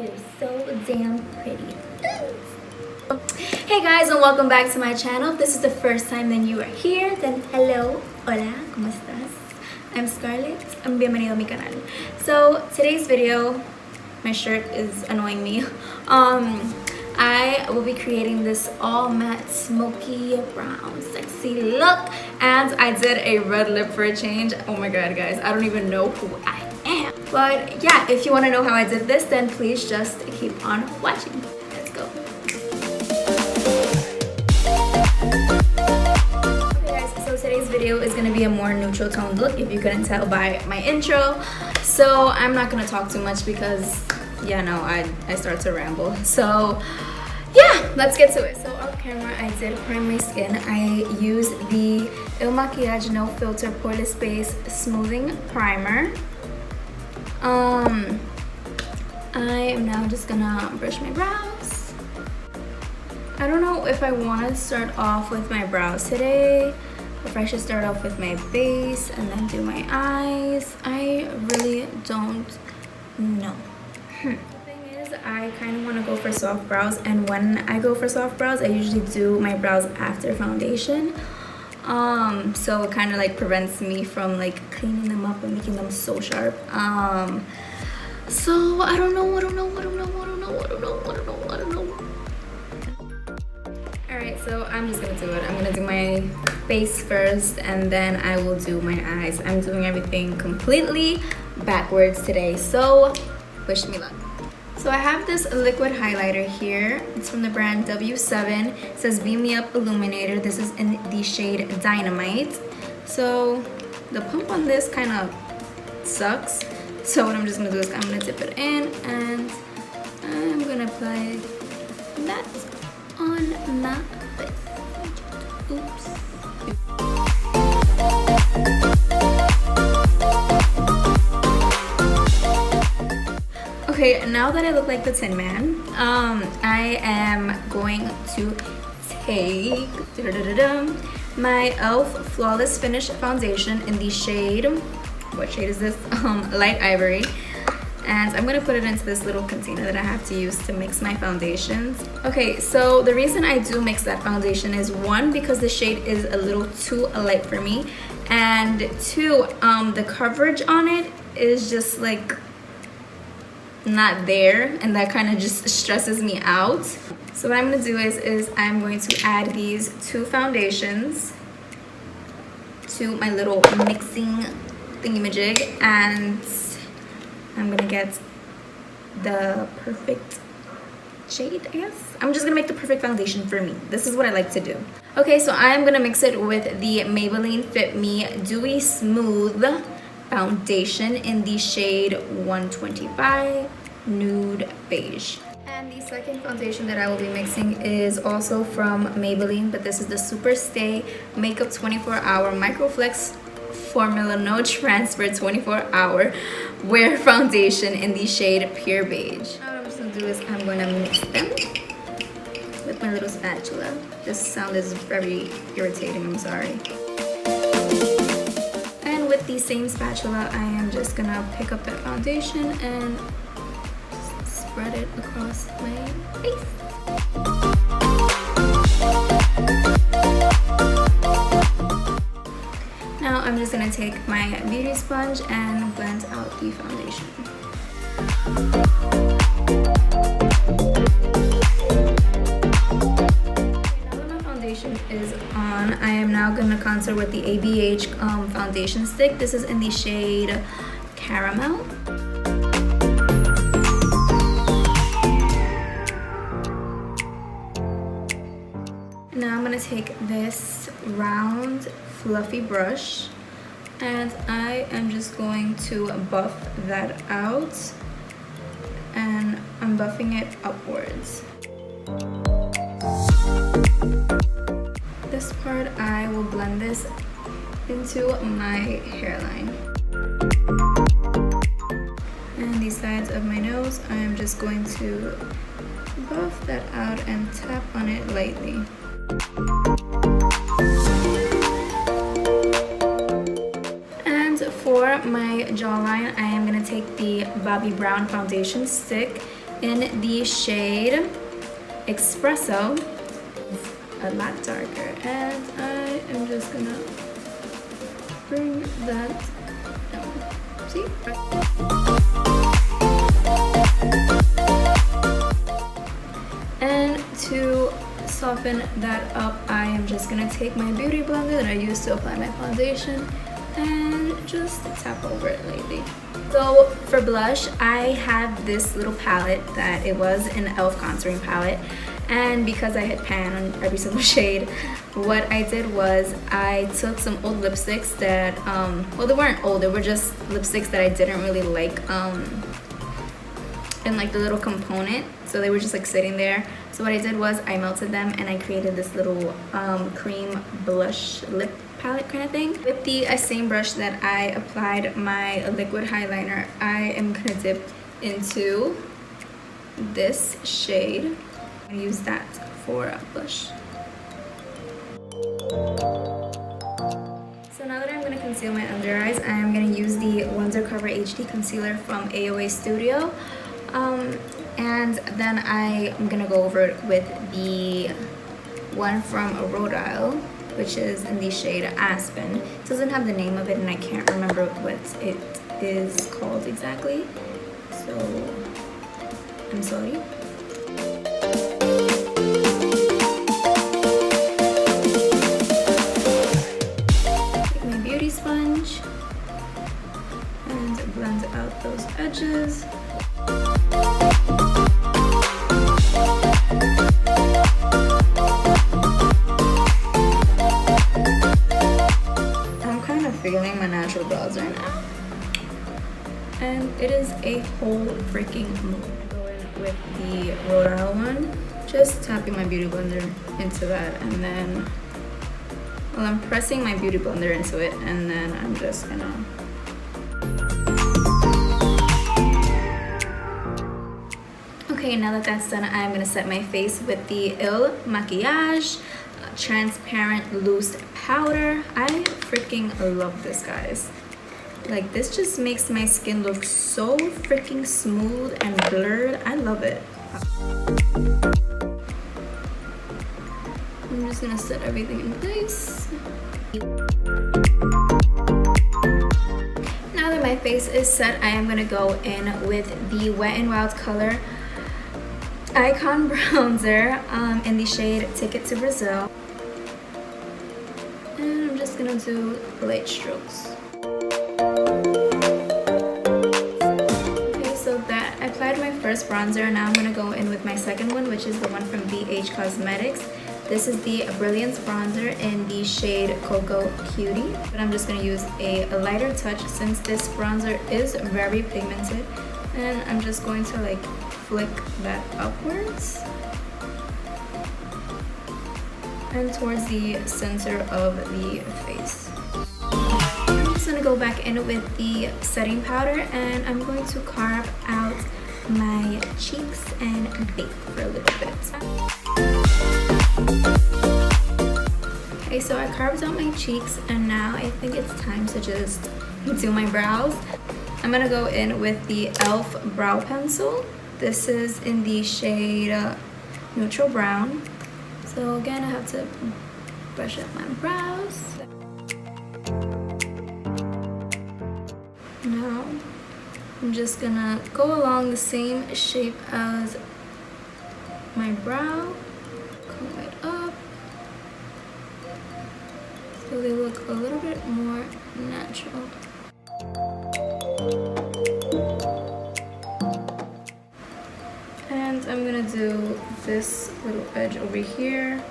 You're so damn pretty. Hey guys, and welcome back to my channel. If this is the first time that you are here, then hello, hola, ¿cómo estás? I'm Scarlett, and bienvenido a mi canal. So today's video, my shirt is annoying me. I will be creating this all matte smoky brown sexy look, and I did a red lip for a change. Oh my god guys, I don't even know who I am. But yeah, if you want to know how I did this, then please just keep on watching. Let's go. Okay guys, so today's video is going to be a more neutral toned look, if you couldn't tell by my intro. So I'm not going to talk too much because yeah, no, I start to ramble. So yeah, let's get to it. So off camera, I did prime my skin. I used the Il Makiage No Filter Poreless Base Smoothing Primer. I am now just gonna brush my brows. I don't know if I want to start off with my brows today, if I should start off with my base and then do my eyes. I really don't know. The thing is, I kind of want to go for soft brows, and when I go for soft brows, I usually do my brows after foundation. So it kind of like prevents me from like cleaning them up and making them so sharp. So I don't know. Alright, so I'm just gonna do it. I'm gonna do my face first, and then I will do my eyes. I'm doing everything completely backwards today, so wish me luck. So I have this liquid highlighter here. It's from the brand W7. It says Beam Me Up Illuminator. This is in the shade Dynamite. So the pump on this kind of sucks. So what I'm just gonna do is I'm gonna dip it in, and I'm gonna apply that on my face. Oops. Okay, now that I look like the Tin Man, I am going to take my e.l.f. Flawless Finish Foundation in the shade, what shade is this? Light Ivory. And I'm gonna put it into this little container that I have to use to mix my foundations. Okay, so the reason I do mix that foundation is one, because the shade is a little too light for me, and two, the coverage on it is just like not there, and that kind of just stresses me out. So what I'm going to do is I'm going to add these two foundations to my little mixing thingamajig, and I'm going to get the perfect shade, I guess. I'm just going to make the perfect foundation for me. This is what I like to do. Okay, so I'm going to mix it with the Maybelline Fit Me Dewy Smooth Foundation in the shade 125 Nude Beige. And the second foundation that I will be mixing is also from Maybelline, but this is the Super Stay Makeup 24 Hour Microflex Formula No Transfer 24 Hour Wear Foundation in the shade Pure Beige. Now what I'm just going to do is I'm going to mix them with my little spatula. This sound is very irritating, I'm sorry. With the same spatula, I am just gonna pick up that foundation and spread it across my face. Now I'm just gonna take my beauty sponge and blend out the foundation. Is on. I am now going to contour with the ABH foundation stick. This is in the shade Caramel. Now I'm going to take this round fluffy brush, and I am just going to buff that out, and I'm buffing it upwards. This part, I will blend this into my hairline. And the sides of my nose, I am just going to buff that out and tap on it lightly. And for my jawline, I am going to take the Bobbi Brown foundation stick in the shade Espresso, a lot darker, and I am just gonna bring that down. See? And to soften that up, I am just gonna take my beauty blender that I used to apply my foundation and just tap over it lightly. So for blush, I have this little palette that it was an e.l.f. contouring palette, and because I had pan on every single shade, what I did was I took some old lipsticks that well, they weren't old, they were just lipsticks that I didn't really like in like the little component, so they were just like sitting there. So what I did was I melted them and I created this little cream blush lip palette kind of thing. With the same brush that I applied my liquid eyeliner, I am gonna dip into this shade. I'm gonna use that for blush. So now that I'm gonna conceal my under eyes, I'm gonna use the Wonder Cover HD Concealer from AOA Studio. And then I'm gonna go over it with the one from Rhode Island, which is in the shade Aspen. It doesn't have the name of it and I can't remember what it is called exactly, so I'm sorry. Take my beauty sponge and blend out those edges. Feeling my natural brows right now, and it is a whole freaking mood. Going with the Rhode Island one, just tapping my beauty blender into that, and then, well, I'm pressing my beauty blender into it, and then I'm just gonna okay, now that that's done, I'm gonna set my face with the Il Maquillage transparent loose powder. I freaking love this, guys. Like, this just makes my skin look so freaking smooth and blurred. I love it. I'm just gonna set everything in place. Now that my face is set, I am gonna go in with the Wet n Wild color Icon bronzer in the shade Ticket to Brazil. And I'm just gonna do light strokes. Okay, so that I applied my first bronzer. Now I'm gonna go in with my second one, which is the one from BH Cosmetics. This is the Brilliance bronzer in the shade Coco Cutie. But I'm just gonna use a lighter touch since this bronzer is very pigmented. And I'm just going to like flick that upwards and towards the center of the face. I'm just gonna go back in with the setting powder and I'm going to carve out my cheeks and bake for a little bit. Okay, so I carved out my cheeks and now I think it's time to just do my brows. I'm gonna go in with the e.l.f. brow pencil. This is in the shade Neutral Brown. So again, I have to brush up my brows. Now, I'm just gonna go along the same shape as my brow, comb it up, so they look a little bit more natural. And I'm gonna do this little edge over here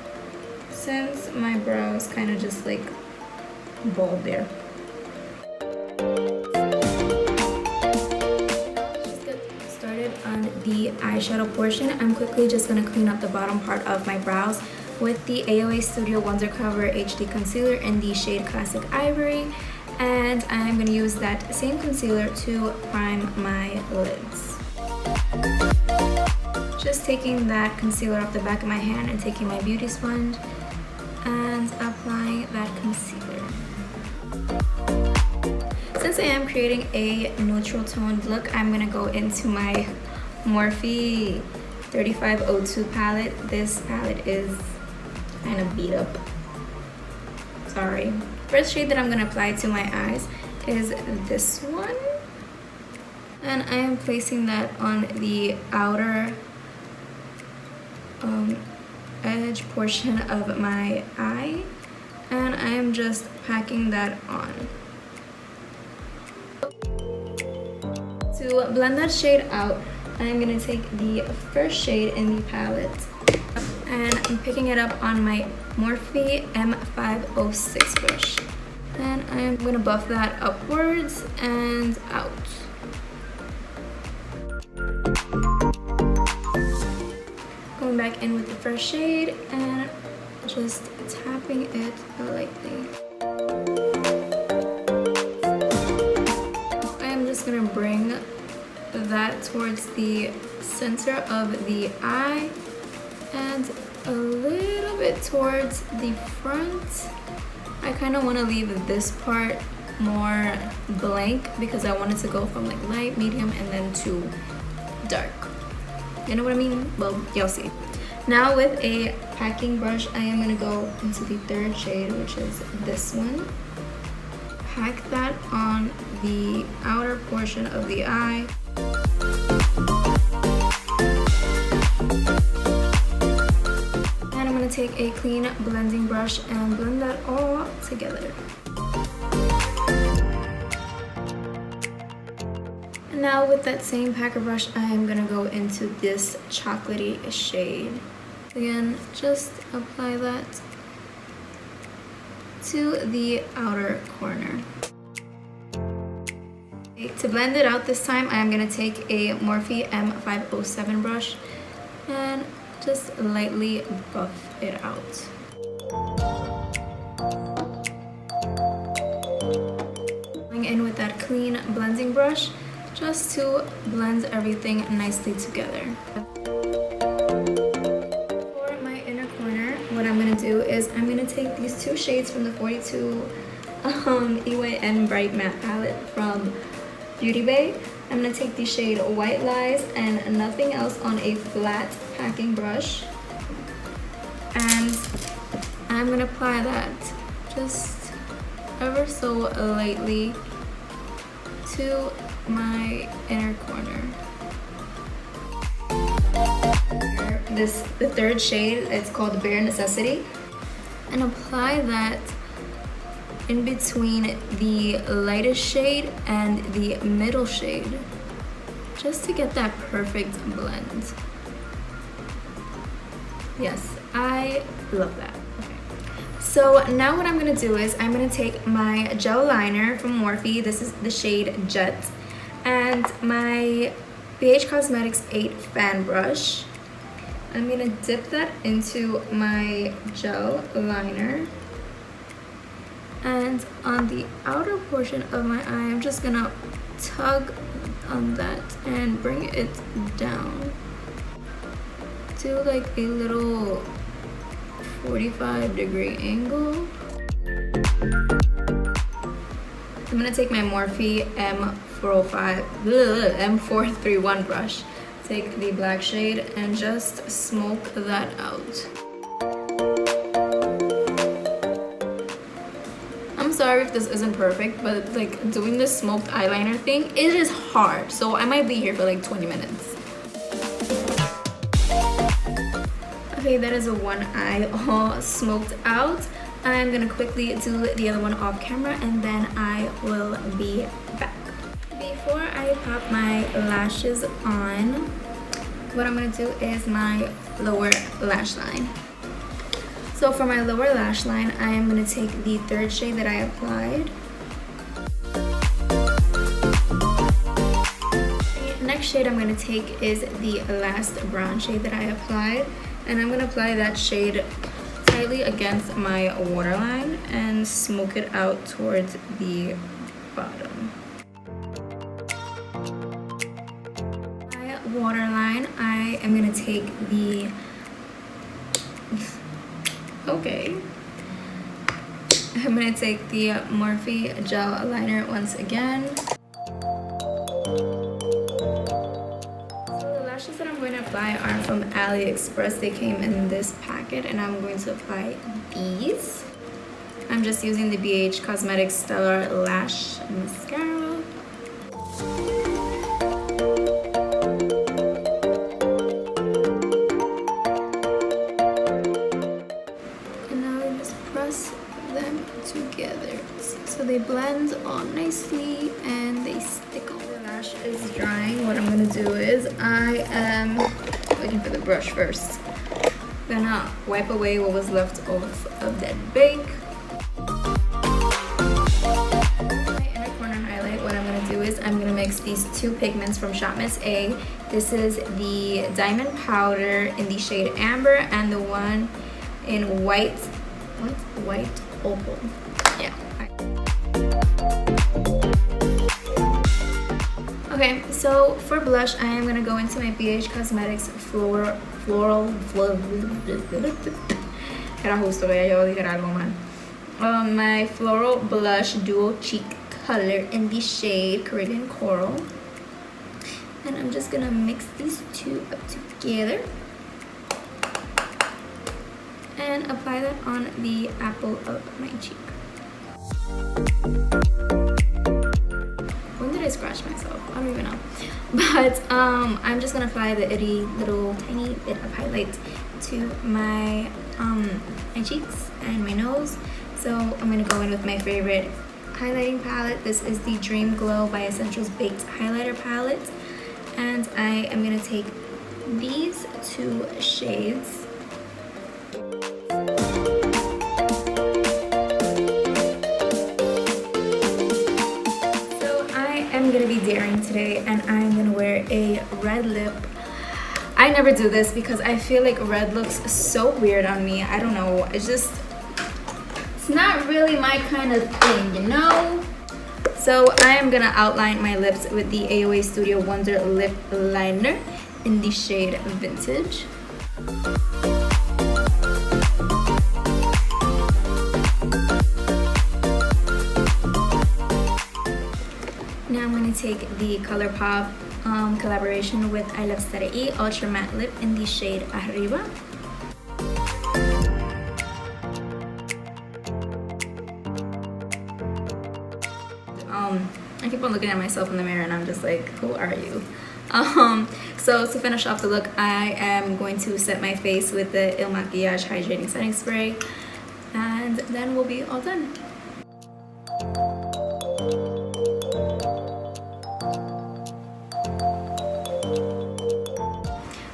since my brow is kind of just like bald there. Just get started on the eyeshadow portion. I'm quickly just gonna clean up the bottom part of my brows with the AOA Studio Wonder Cover HD Concealer in the shade Classic Ivory. And I'm gonna use that same concealer to prime my lids. Just taking that concealer off the back of my hand and taking my beauty sponge and applying that concealer. Since I am creating a neutral toned look, I'm gonna go into my Morphe 3502 palette. This palette is kind of beat up. Sorry. First shade that I'm gonna apply to my eyes is this one. And I am placing that on the outer edge portion of my eye. And I am just packing that on. To blend that shade out, I'm gonna take the first shade in the palette and I'm picking it up on my Morphe M506 brush. And I'm gonna buff that upwards and out. Going back in with the first shade and just tapping it lightly. I am just gonna bring that towards the center of the eye and a little bit towards the front. I kind of want to leave this part more blank because I want it to go from like light, medium, and then to dark. You know what I mean? Well, you'll see. Now with a packing brush, I am going to go into the third shade, which is this one. Pack that on the outer portion of the eye. And I'm going to take a clean blending brush and blend that all together. And now with that same packer brush, I am going to go into this chocolatey shade. Again, just apply that to the outer corner. Okay, to blend it out this time, I am going to take a Morphe M507 brush and just lightly buff it out. Going in with that clean blending brush just to blend everything nicely together. For my inner corner, what I'm going to do is I'm going to take these two shades from the 42 EYN Bright Matte palette from Beauty Bay. I'm going to take the shade White Lies and Nothing Else on a flat packing brush. And I'm going to apply that just ever so lightly to my inner corner. The third shade, it's called Bare Necessity. And apply that in between the lightest shade and the middle shade, just to get that perfect blend. Yes, I love that. Okay. So now what I'm gonna do is I'm gonna take my gel liner from Morphe. This is the shade Jet, and my BH Cosmetics 8 fan brush. I'm gonna dip that into my gel liner. And on the outer portion of my eye, I'm just gonna tug on that and bring it down to like a little 45-degree angle. I'm gonna take my Morphe M431 brush, take the black shade, and just smoke that out. I'm sorry if this isn't perfect, but like doing this smoked eyeliner thing, it is hard. So I might be here for like 20 minutes. Okay, that is one eye all smoked out. I'm gonna quickly do the other one off camera and then I will be back. Before I pop my lashes on, what I'm gonna do is my lower lash line. So for my lower lash line, I am going to take the third shade that I applied. The next shade I'm going to take is the last brown shade that I applied. And I'm going to apply that shade tightly against my waterline and smoke it out towards the bottom. My waterline, I am going to take the... Okay, I'm going to take the Morphe gel liner once again. So the blushes that I'm going to apply are from AliExpress. They came in this packet, and I'm going to apply these. I'm just using the BH Cosmetics Stellar Lash Mascara. And now I just press them together so they blend all nicely and they stick on. The lash is drying. What I'm gonna do is I am looking for the brush first. Gonna wipe away what was left of that bake. My inner corner highlight, what I'm gonna do is I'm gonna mix these two pigments from Shop Miss A. This is the diamond powder in the shade Amber and the one in white opal. Yeah. Okay, so for blush, I am gonna go into my BH Cosmetics floral. Era justo que yo dijera algo mal. My floral blush dual cheek color in the shade Caribbean Coral, and I'm just gonna mix these two up together and apply that on the apple of my cheek. When did I scratch myself? I don't even know. But I'm just gonna apply the itty little tiny bit of highlight to my cheeks and my nose. So I'm gonna go in with my favorite highlighting palette. This is the Dream Glow by Essentials Baked Highlighter Palette. And I am gonna take these two shades. I'm gonna be daring today, and I'm gonna wear a red lip. I never do this because I feel like red looks so weird on me. I don't know, it's not really my kind of thing, you know? So I am gonna outline my lips with the AOA Studio Wonder Lip Liner in the shade Vintage. Now I'm going to take the ColourPop collaboration with I Love Study E Ultra Matte Lip in the shade Arriba. I keep on looking at myself in the mirror and I'm just like, who are you? So to finish off the look, I am going to set my face with the Il Maquillage Hydrating Setting Spray, and then we'll be all done.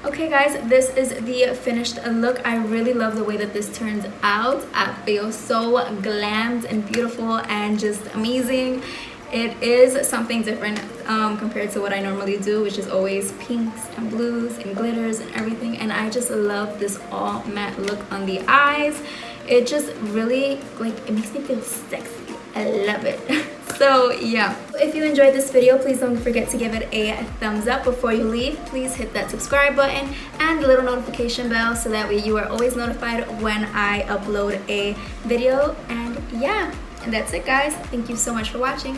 Okay guys, this is the finished look. I really love the way that this turns out. I feel so glammed and beautiful and just amazing. It is something different compared to what I normally do, which is always pinks and blues and glitters and everything. And I just love this all matte look on the eyes. It just really, like, it makes me feel sexy. I love it. So yeah, if you enjoyed this video, please don't forget to give it a thumbs up. Before you leave, please hit that subscribe button and the little notification bell so that way you are always notified when I upload a video. And yeah, and that's it guys. Thank you so much for watching.